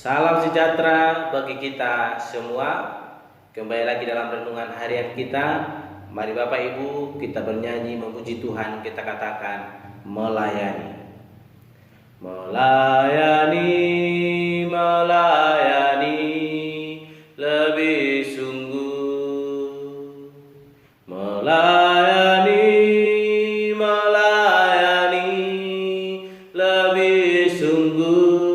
Salam sejahtera bagi kita semua. Kembali lagi dalam renungan harian kita. Mari Bapak Ibu kita bernyanyi memuji Tuhan. Kita katakan melayani. Melayani, melayani lebih sungguh. Melayani, melayani lebih sungguh.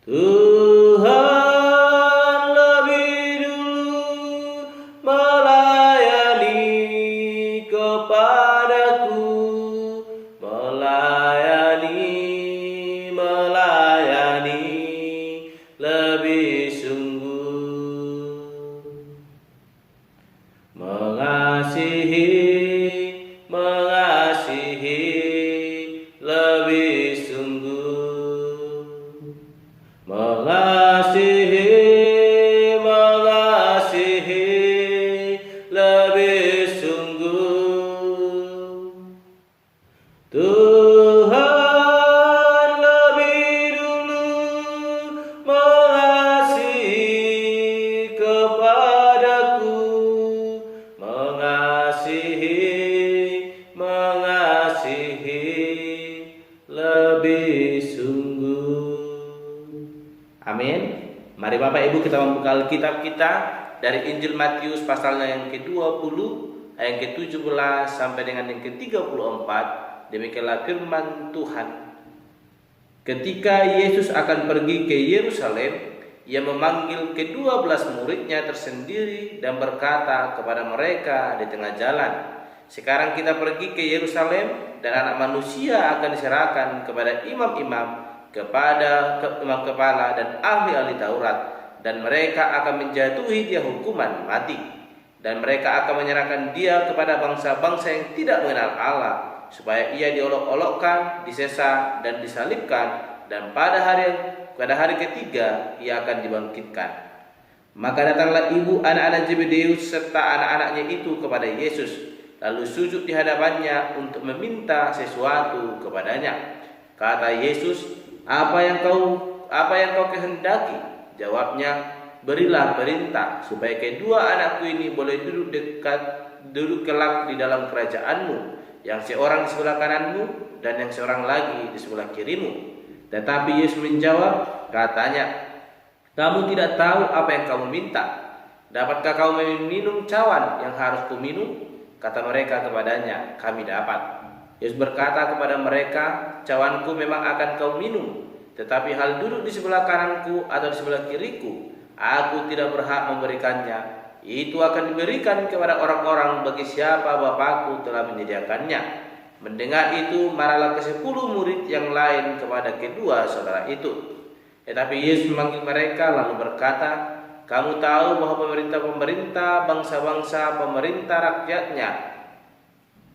Tuhan lebih dulu melayani kepadaku, melayani lebih sungguh, mengasihi lebih sungguh, mengasihi lebih sungguh. Tuhan lebih dulu mengasihi kepadaku, mengasihi lebih sungguh. Amin. Mari Bapak Ibu kita membuka Alkitab kita dari Injil Matius pasalnya yang ke-20 ayat yang ke-17 sampai dengan yang ke-34. Demikianlah firman Tuhan. Ketika Yesus akan pergi ke Yerusalem, ia memanggil ke-12 muridnya tersendiri dan berkata kepada mereka di tengah jalan, "Sekarang kita pergi ke Yerusalem dan Anak Manusia akan diserahkan kepada imam-imam, kepada imam kepala dan ahli-ahli Taurat, dan mereka akan menjatuhi dia hukuman mati, dan mereka akan menyerahkan dia kepada bangsa-bangsa yang tidak mengenal Allah, supaya ia diolok-olokkan, disesah dan disalibkan, dan pada hari ketiga ia akan dibangkitkan." Maka datanglah ibu anak-anak Zebedeus serta anak-anaknya itu kepada Yesus, lalu sujud di hadapannya untuk meminta sesuatu kepadanya. Kata Yesus, apa yang kau kehendaki?" Jawabnya, "Berilah perintah supaya kedua anakku ini boleh duduk kelak di dalam kerajaanmu, yang seorang di sebelah kananmu dan yang seorang lagi di sebelah kirimu." Tetapi Yesus menjawab, katanya, "Kamu tidak tahu apa yang kamu minta. Dapatkah kamu minum cawan yang harus kuminum?" Kata mereka kepadanya, "Kami dapat." Yesus berkata kepada mereka, "Cawanku memang akan kau minum, tetapi hal duduk di sebelah kananku atau di sebelah kiriku, aku tidak berhak memberikannya. Itu akan diberikan kepada orang-orang bagi siapa Bapakku telah menyediakannya." Mendengar itu, marahlah ke-10 murid yang lain kepada kedua saudara itu. Tetapi Yesus memanggil mereka lalu berkata, "Kamu tahu bahwa pemerintah bangsa-bangsa pemerintah rakyatnya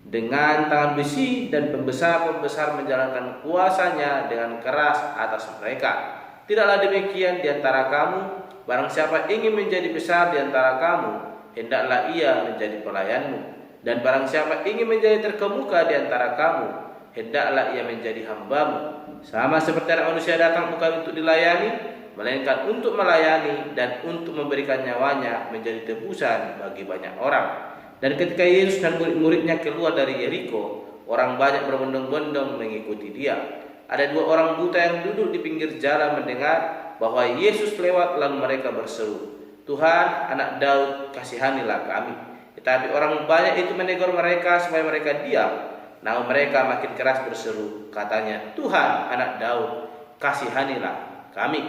dengan tangan besi, dan pembesar-pembesar menjalankan kuasanya dengan keras atas mereka. Tidaklah demikian di antara kamu. Barang siapa ingin menjadi besar di antara kamu, hendaklah ia menjadi pelayanmu. Dan barang siapa ingin menjadi terkemuka di antara kamu, hendaklah ia menjadi hambamu. Sama seperti Anak Manusia datang bukan untuk dilayani, melainkan untuk melayani dan untuk memberikan nyawanya menjadi tebusan bagi banyak orang." Dan ketika Yesus dan murid-muridnya keluar dari Yeriko, orang banyak berbondong-bondong mengikuti dia. Ada 2 orang buta yang duduk di pinggir jalan mendengar bahwa Yesus lewat, lalu mereka berseru, "Tuhan, Anak Daud, kasihanilah kami." Tetapi orang banyak itu menegur mereka supaya mereka diam. Namun mereka makin keras berseru, katanya, "Tuhan, Anak Daud, kasihanilah kami."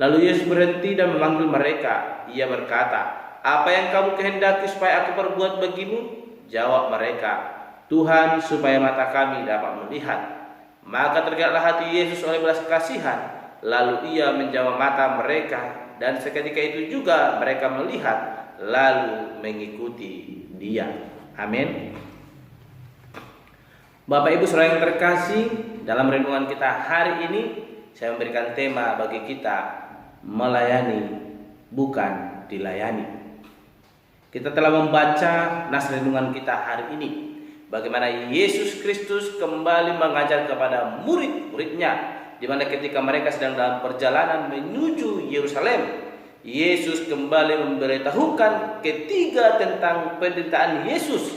Lalu Yesus berhenti dan memanggil mereka. Ia berkata, "Apa yang kamu kehendaki supaya aku perbuat bagimu?" Jawab mereka, "Tuhan, supaya mata kami dapat melihat." Maka tergeraklah hati Yesus oleh belas kasihan, lalu ia menjamah mata mereka, dan seketika itu juga mereka melihat, lalu mengikuti dia. Amin. Bapak Ibu saudara yang terkasih, dalam renungan kita hari ini saya memberikan tema bagi kita, melayani bukan dilayani. Kita telah membaca nas renungan kita hari ini, bagaimana Yesus Kristus kembali mengajar kepada murid-muridnya. di mana ketika mereka sedang dalam perjalanan menuju Yerusalem, Yesus kembali memberitahukan ketiga tentang penderitaan Yesus,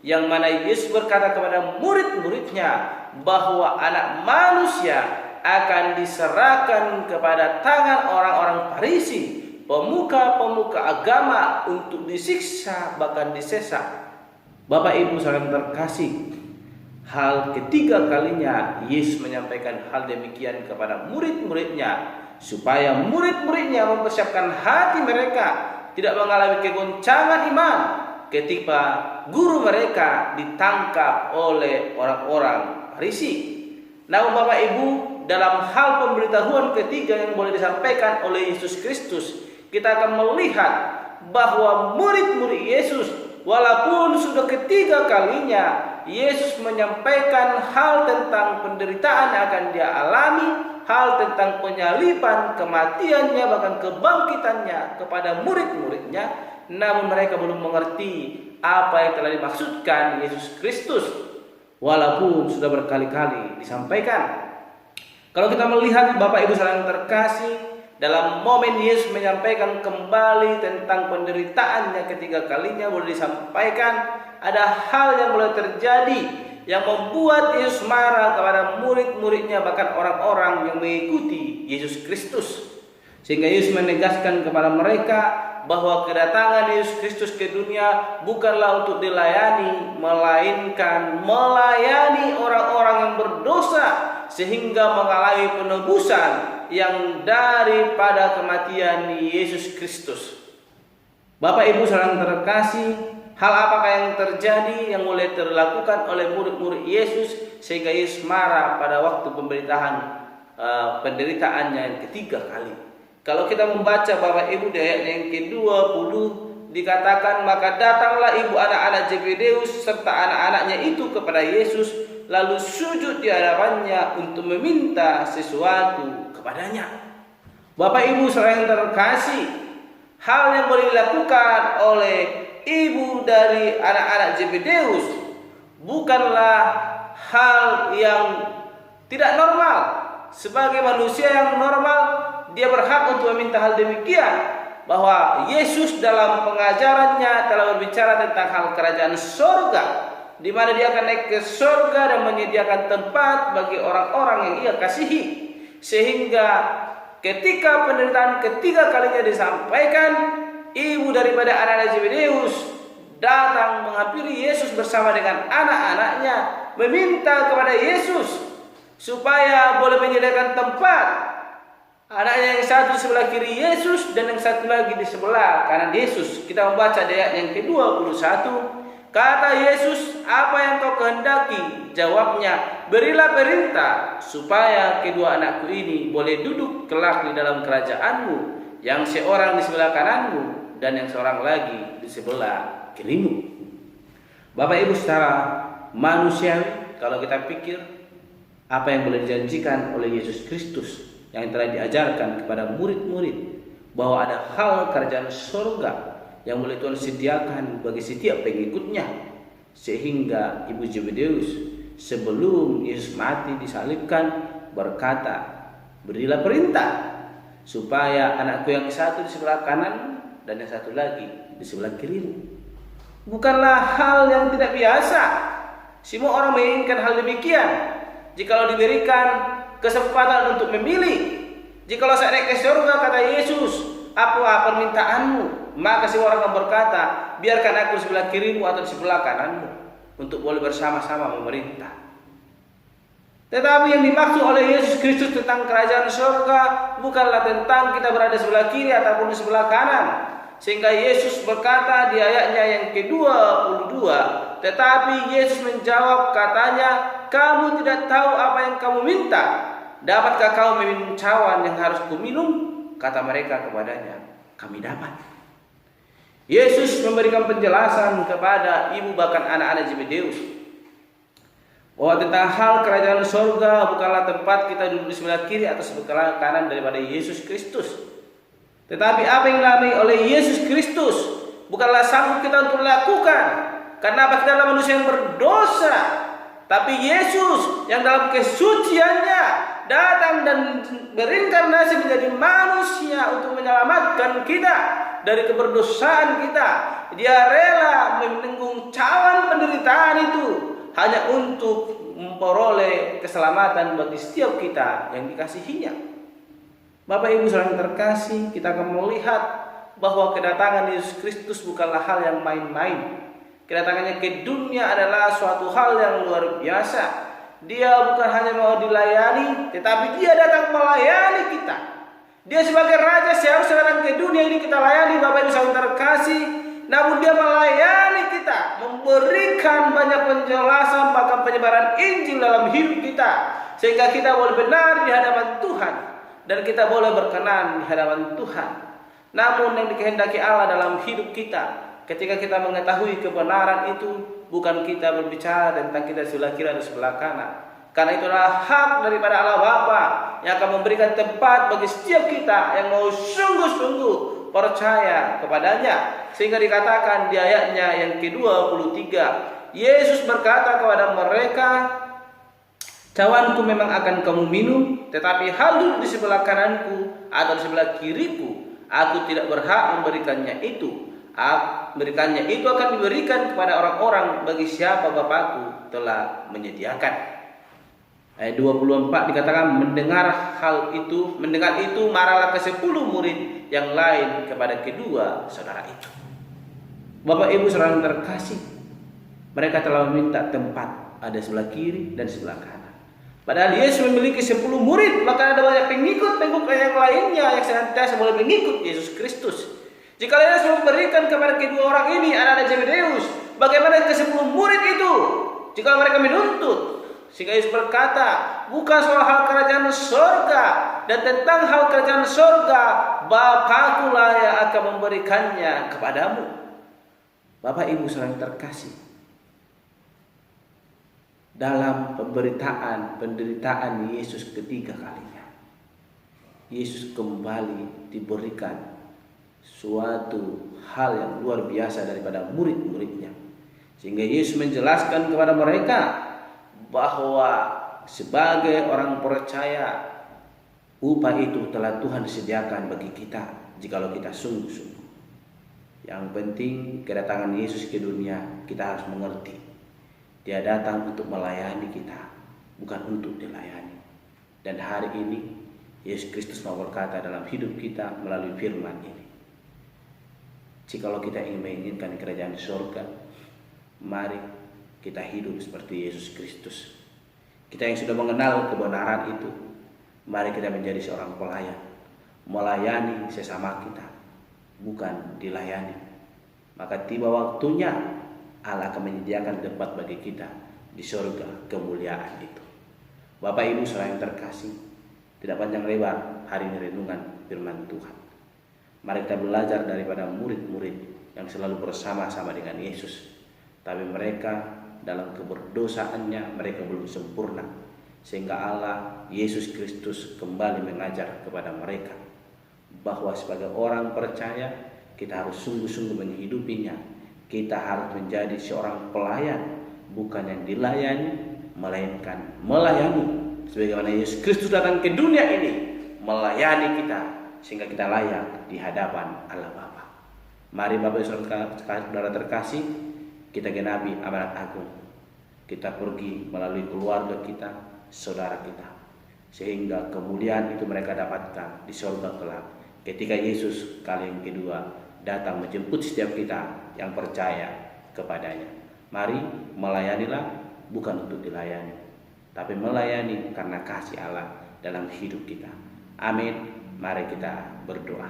yang mana Yesus berkata kepada murid-muridnya bahwa anak manusia akan diserahkan kepada tangan orang-orang Farisi, pemuka-pemuka agama, untuk disiksa bahkan disesat. Bapak Ibu saudara terkasih, hal ketiga kalinya Yesus menyampaikan hal demikian kepada murid-muridnya, supaya murid-muridnya mempersiapkan hati mereka tidak mengalami kegoncangan iman ketika guru mereka ditangkap oleh orang-orang Farisi. Namun Bapak Ibu, dalam hal pemberitahuan ketiga yang boleh disampaikan oleh Yesus Kristus, kita akan melihat bahwa murid-murid Yesus, walaupun sudah ketiga kalinya Yesus menyampaikan hal tentang penderitaan yang akan dia alami, hal tentang penyaliban, kematiannya, bahkan kebangkitannya kepada murid-muridnya, namun mereka belum mengerti apa yang telah dimaksudkan Yesus Kristus, walaupun sudah berkali-kali disampaikan. Kalau kita melihat Bapak Ibu saudara yang terkasih, dalam momen Yesus menyampaikan kembali tentang penderitaannya ketiga kalinya boleh disampaikan, ada hal yang boleh terjadi yang membuat Yesus marah kepada murid-muridnya, bahkan orang-orang yang mengikuti Yesus Kristus. Sehingga Yesus menegaskan kepada mereka bahwa kedatangan Yesus Kristus ke dunia bukanlah untuk dilayani, melainkan melayani orang-orang yang berdosa sehingga mengalami penebusan yang daripada kematian Yesus Kristus. Bapak Ibu saudara terkasih, hal apakah yang terjadi yang mulai terlakukan oleh murid-murid Yesus sehingga Yesus marah pada waktu penderitaannya yang ketiga kali? Kalau kita membaca Bapak Ibu di ayat yang ke-20 dikatakan, maka datanglah ibu anak-anak Zebedeus serta anak-anaknya itu kepada Yesus, lalu sujud di hadapannya untuk meminta sesuatu kepadanya. Bapak Ibu saudara yang terkasih, hal yang boleh dilakukan oleh ibu dari anak-anak Zebedeus bukanlah hal yang tidak normal. Sebagai manusia yang normal, dia berhak untuk meminta hal demikian, bahwa Yesus dalam pengajarannya telah berbicara tentang hal kerajaan surga, di mana dia akan naik ke surga dan menyediakan tempat bagi orang-orang yang ia kasihi. Sehingga ketika penderitaan ketiga kalinya disampaikan, ibu daripada anak-anak Zebedeus datang menghampiri Yesus bersama dengan anak-anaknya, meminta kepada Yesus supaya boleh menyediakan tempat. Anaknya yang satu di sebelah kiri Yesus dan yang satu lagi di sebelah kanan Yesus. Kita membaca di ayat yang ke-21. Kata Yesus, "Apa yang kau kehendaki?" Jawabnya, "Berilah perintah supaya kedua anakku ini boleh duduk kelak di dalam kerajaanmu, yang seorang di sebelah kananmu dan yang seorang lagi di sebelah kirimu." Bapak Ibu secara manusiawi, kalau kita pikir apa yang boleh dijanjikan oleh Yesus Kristus yang telah diajarkan kepada murid-murid, bahwa ada hal kerajaan surga yang boleh Tuhan sediakan bagi setiap pengikutnya, sehingga ibu Zebedeus sebelum Yesus mati disalibkan berkata, "Berilah perintah supaya anakku yang satu di sebelah kanan dan yang satu lagi di sebelah kirimu." Bukanlah hal yang tidak biasa. Semua orang menginginkan hal demikian. Jikalau diberikan kesempatan untuk memilih, jikalau saya naik ke surga, kata Yesus, apa permintaanmu? Maka semua orang akan berkata, biarkan aku di sebelah kirimu atau di sebelah kananmu, untuk boleh bersama-sama memerintah. Tetapi yang dimaksud oleh Yesus Kristus tentang kerajaan surga bukanlah tentang kita berada di sebelah kiri ataupun di sebelah kanan. Sehingga Yesus berkata di ayatnya yang ke-22, tetapi Yesus menjawab katanya, "Kamu tidak tahu apa yang kamu minta. Dapatkah kamu meminum cawan yang harus kuminum?" Kata mereka kepadanya, "Kami dapat." Yesus memberikan penjelasan kepada ibu bahkan anak-anak Zebedeus bahwa tentang hal kerajaan surga bukanlah tempat kita duduk di sebelah kiri atau sebelah kanan daripada Yesus Kristus. Tetapi apa yang dialami oleh Yesus Kristus bukanlah sanggup kita untuk lakukan, karena kita adalah manusia yang berdosa. Tapi Yesus yang dalam kesuciannya datang dan berinkarnasi menjadi manusia untuk menyelamatkan kita dari keberdosaan kita. Dia rela menanggung cawan penderitaan itu hanya untuk memperoleh keselamatan bagi setiap kita yang dikasihinya. Bapak Ibu saudara terkasih, kita akan melihat bahwa kedatangan Yesus Kristus bukanlah hal yang main-main. Kedatangannya ke dunia adalah suatu hal yang luar biasa. Dia bukan hanya mau dilayani, tetapi dia datang melayani kita. Dia sebagai raja seharusnya datang ke dunia ini kita layani, Bapak Ibu saudara terkasih. Namun dia melayani kita, memberikan banyak penjelasan bahkan penyebaran Injil dalam hidup kita, sehingga kita boleh benar di hadapan Tuhan dan kita boleh berkenan di hadapan Tuhan. Namun yang dikehendaki Allah dalam hidup kita, ketika kita mengetahui kebenaran itu, bukan kita berbicara tentang kita sebelah kiri atau sebelah kanan, karena itu adalah hak daripada Allah Bapa yang akan memberikan tempat bagi setiap kita yang mau sungguh-sungguh percaya kepadanya. Sehingga dikatakan di ayatnya yang ke-23, Yesus berkata kepada mereka, cawanku memang akan kamu minum, tetapi hal duduk di sebelah kananku atau di sebelah kiriku, aku tidak berhak memberikannya itu. Berikannya itu akan diberikan kepada orang-orang bagi siapa Bapakku telah menyediakan. Ayat 24 dikatakan, mendengar itu marahlah ke-10 murid yang lain kepada kedua saudara itu. Bapak Ibu saudara terkasih, mereka telah meminta tempat ada sebelah kiri dan sebelah kanan. Padahal Yesus memiliki 10 murid, maka ada banyak pengikut-pengikut yang lainnya yang senantiasa boleh mengikut Yesus Kristus. Jika Yesus memberikan kepada kedua orang ini anak-anak Zebedeus, bagaimana ke-10 murid itu jika mereka menuntut? Sehingga Yesus berkata, bukan soal hal kerajaan surga, dan tentang hal kerajaan surga Bapakku lah yang akan memberikannya kepadamu. Bapak Ibu saudara terkasih, dalam penderitaan Yesus ketiga kalinya, Yesus kembali diberikan suatu hal yang luar biasa daripada murid-muridnya, sehingga Yesus menjelaskan kepada mereka bahwa sebagai orang percaya, upah itu telah Tuhan sediakan bagi kita jikalau kita sungguh-sungguh. Yang penting kedatangan Yesus ke dunia, kita harus mengerti Dia datang untuk melayani kita, bukan untuk dilayani. Dan hari ini Yesus Kristus mau berkata dalam hidup kita melalui firman ini, jikalau kita ingin menginginkan kerajaan surga, mari kita hidup seperti Yesus Kristus. Kita yang sudah mengenal kebenaran itu, mari kita menjadi seorang pelayan, melayani sesama kita, bukan dilayani. Maka tiba waktunya Allah akan menyediakan tempat bagi kita di surga kemuliaan itu. Bapak Ibu saudara yang terkasih, tidak panjang lebar hari ini renungan firman Tuhan. Mari kita belajar daripada murid-murid yang selalu bersama-sama dengan Yesus, tapi mereka dalam keberdosaannya mereka belum sempurna, sehingga Allah Yesus Kristus kembali mengajar kepada mereka bahwa sebagai orang percaya kita harus sungguh-sungguh menghidupinya. Kita harus menjadi seorang pelayan, bukan yang dilayani, melainkan melayani. Sebagaimana Yesus Kristus datang ke dunia ini melayani kita, sehingga kita layak di hadapan Allah Bapa. Mari Bapak Ibu saudara terkasih, kita genapi amanat agung. Kita pergi melalui keluarga kita, saudara kita, sehingga kemuliaan itu mereka dapatkan di surga kelak ketika Yesus kali yang kedua datang menjemput setiap kita yang percaya kepadanya. Mari melayanilah, bukan untuk dilayani, tapi melayani karena kasih Allah dalam hidup kita. Amin. Mari kita berdoa.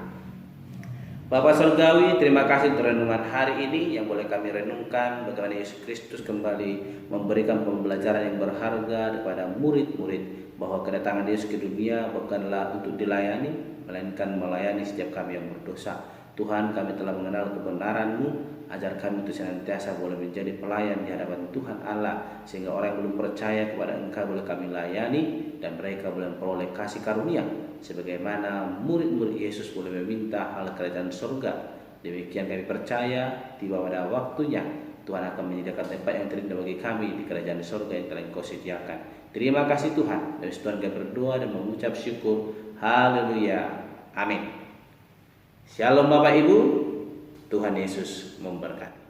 Bapak Surgawi, terima kasih untuk renungan hari ini yang boleh kami renungkan bagaimana Yesus Kristus kembali memberikan pembelajaran yang berharga kepada murid-murid bahwa kedatangan Yesus ke dunia bukanlah untuk dilayani, melainkan melayani setiap kami yang berdosa. Tuhan, kami telah mengenal kebenaran-Mu, ajar kami untuk senantiasa boleh menjadi pelayan di hadapan Tuhan Allah, sehingga orang yang belum percaya kepada Engkau boleh kami layani dan mereka boleh memperoleh kasih karunia sebagaimana murid-murid Yesus boleh meminta hal kerajaan surga. Demikian kami percaya tiba pada waktunya Tuhan akan menyediakan tempat yang terindah bagi kami di kerajaan surga yang telah Engkau sediakan. Terima kasih Tuhan. Dari situ kami berdoa dan mengucap syukur. Haleluya. Amin. Shalom Bapak Ibu. Tuhan Yesus memberkati.